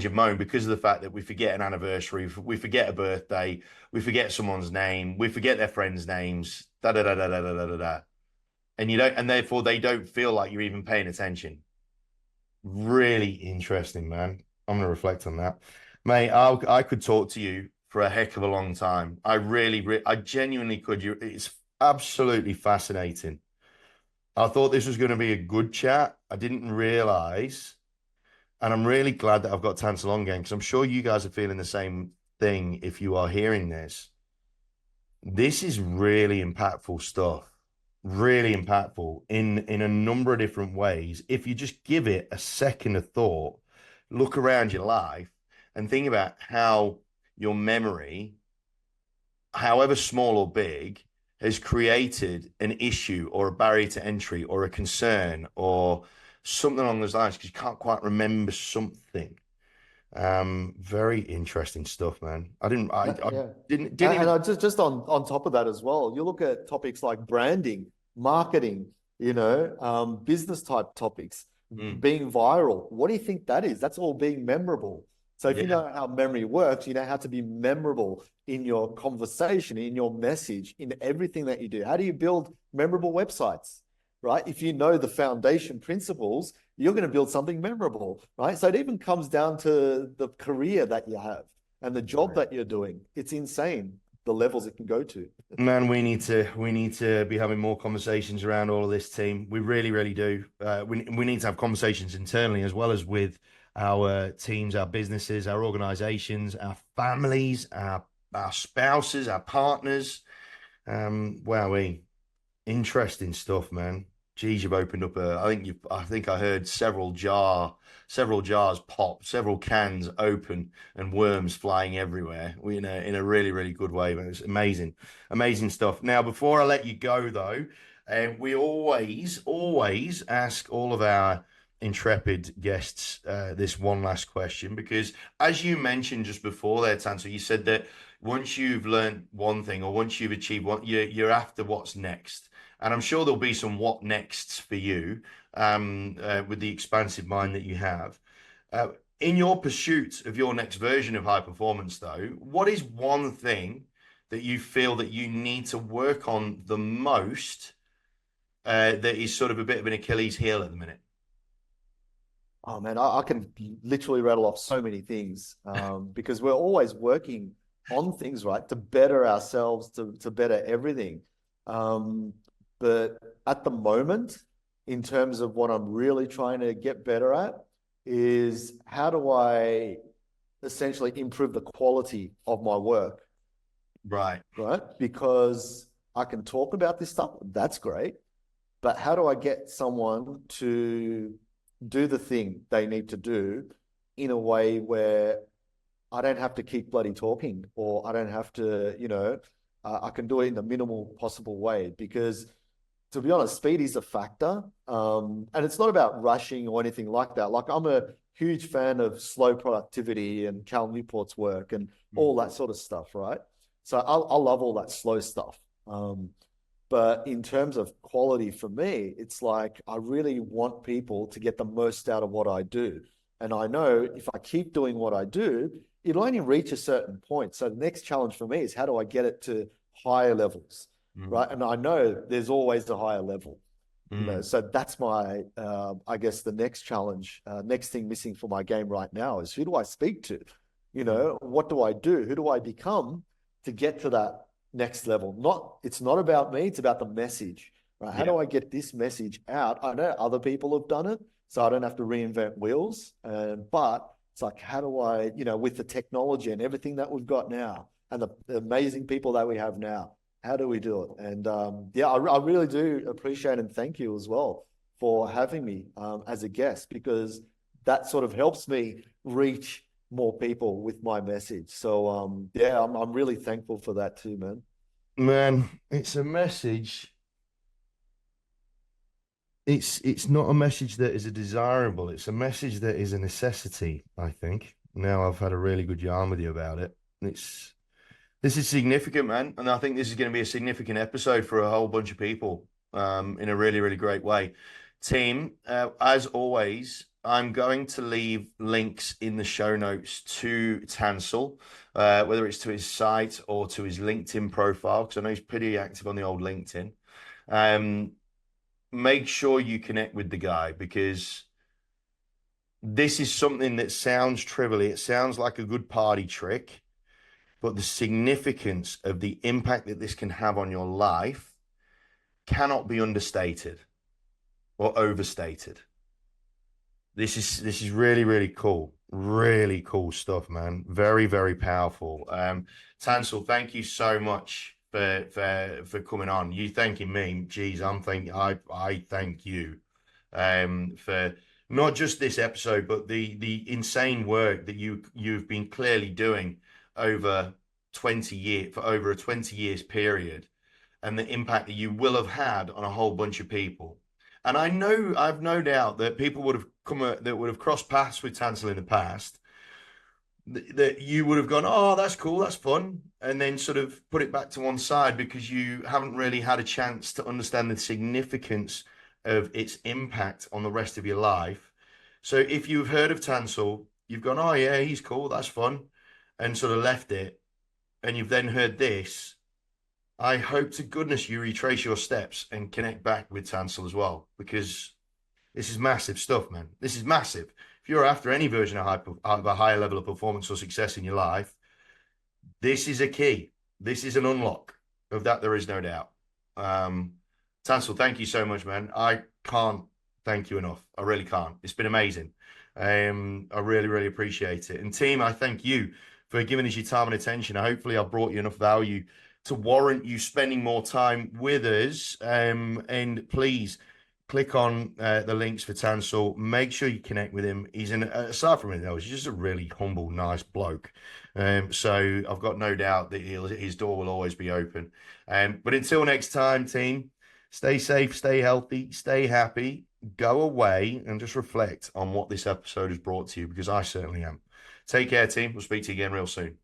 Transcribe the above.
of moan because of the fact that we forget an anniversary, we forget a birthday, we forget someone's name, we forget their friends' names, da da da da da da da da. Da. And you don't, and therefore they don't feel like you're even paying attention. Really interesting, man. I'm gonna reflect on that, mate. I could talk to you for a heck of a long time. I genuinely could. It's absolutely fascinating. I thought this was going to be a good chat. I didn't realize, and I'm really glad that I've got Tansel on again because I'm sure you guys are feeling the same thing if you are hearing this. This is really impactful stuff. Really impactful in a number of different ways. If you just give it a second of thought, look around your life and think about how your memory, however small or big, has created an issue or a barrier to entry or a concern or something along those lines because you can't quite remember something. Very interesting stuff, man. I Yeah. didn't And even. I just on top of that as well, you look at topics like branding, marketing, business type topics, Mm, being viral. What do you think that is? That's all being memorable. So if you yeah, know how memory works, you know how to be memorable in your conversation, in your message, in everything that you do. How do you build memorable websites, right? If you know the foundation principles, you're going to build something memorable, right? So it even comes down to the career that you have and the job right. that you're doing. It's insane the levels it can go to. Man, we need to be having more conversations around all of this, team. We really, really do. We need to have conversations internally as well as with our teams, our businesses, our organizations, our families, our spouses, our partners. Wowee. Interesting stuff, man. Geez, you've opened up I think I heard several jars pop, several cans open, and worms flying everywhere. In a really, really good way, man. It's amazing, amazing stuff. Now, before I let you go, though, we always ask all of our intrepid guests this one last question because, as you mentioned just before there, Tanto, you said that once you've learned one thing or once you've achieved one, you're after what's next. And I'm sure there'll be some what nexts for you with the expansive mind that you have. Uh, in your pursuit of your next version of high performance, though, what is one thing that you feel that you need to work on the most that is sort of a bit of an Achilles heel at the minute? Oh man, I can literally rattle off so many things because we're always working on things, right, to better ourselves, to better everything. Um, but at the moment, in terms of what I'm really trying to get better at, is how do I essentially improve the quality of my work, Right. right? Because I can talk about this stuff, that's great. But how do I get someone to do the thing they need to do in a way where I don't have to keep bloody talking or I don't have to, I can do it in the minimal possible way because to be honest, speed is a factor. And it's not about rushing or anything like that. Like I'm a huge fan of slow productivity and Cal Newport's work and all Mm. that sort of stuff, right? So I love all that slow stuff. But in terms of quality for me, it's like I really want people to get the most out of what I do. And I know if I keep doing what I do, it'll only reach a certain point. So the next challenge for me is how do I get it to higher levels, Mm. right? And I know there's always a higher level, Mm. so that's my, I guess the next challenge, next thing missing for my game right now is who do I speak to? Mm. What do I do? Who do I become to get to that next level? It's not about me, it's about the message, right? How Yeah. do I get this message out? I know other people have done it, so I don't have to reinvent wheels. But it's like, how do I, with the technology and everything that we've got now and the amazing people that we have now, how do we do it? And yeah, I really do appreciate and thank you as well for having me as a guest because that sort of helps me reach more people with my message. So yeah, I'm really thankful for that too, man. Man, it's a message. It's not a message that is a desirable. It's a message that is a necessity, I think. Now I've had a really good yarn with you about it. It's This is significant, man, and I think this is going to be a significant episode for a whole bunch of people in a really, really great way. Team, as always, I'm going to leave links in the show notes to Tansel, whether it's to his site or to his LinkedIn profile, because I know he's pretty active on the old LinkedIn. Um, Make sure you connect with the guy because this is something that sounds trivial. It sounds like a good party trick, but the significance of the impact that this can have on your life cannot be understated or overstated. This is really cool. Really cool stuff, man. Very, very powerful. Tansel, thank you so much for coming on. You thanking me, geez, I thank you for not just this episode, but the insane work that you've been clearly doing over 20 years for over a 20 years period and the impact that you will have had on a whole bunch of people. And I've no doubt that people would have that would have crossed paths with Tansel in the past that you would have gone, oh, that's cool, that's fun, and then sort of put it back to one side because you haven't really had a chance to understand the significance of its impact on the rest of your life. So if you've heard of Tansel, you've gone, oh yeah, he's cool, that's fun, and sort of left it, and you've then heard this. I hope to goodness you retrace your steps and connect back with Tansel as well, because this is massive stuff, man. This is massive. If you're after any version of a higher level of performance or success in your life, this is a key. This is an unlock. Of that, there is no doubt. Um, Tansel, thank you so much, man. I can't thank you enough. I really can't. It's been amazing. I really appreciate it. And team, I thank you for giving us your time and attention. Hopefully, I've brought you enough value to warrant you spending more time with us. And please click on the links for Tansel. Make sure you connect with him. He's aside from anything else, he's just a really humble, nice bloke. So I've got no doubt that his door will always be open. But until next time, team, stay safe, stay healthy, stay happy. Go away and just reflect on what this episode has brought to you because I certainly am. Take care, team. We'll speak to you again real soon.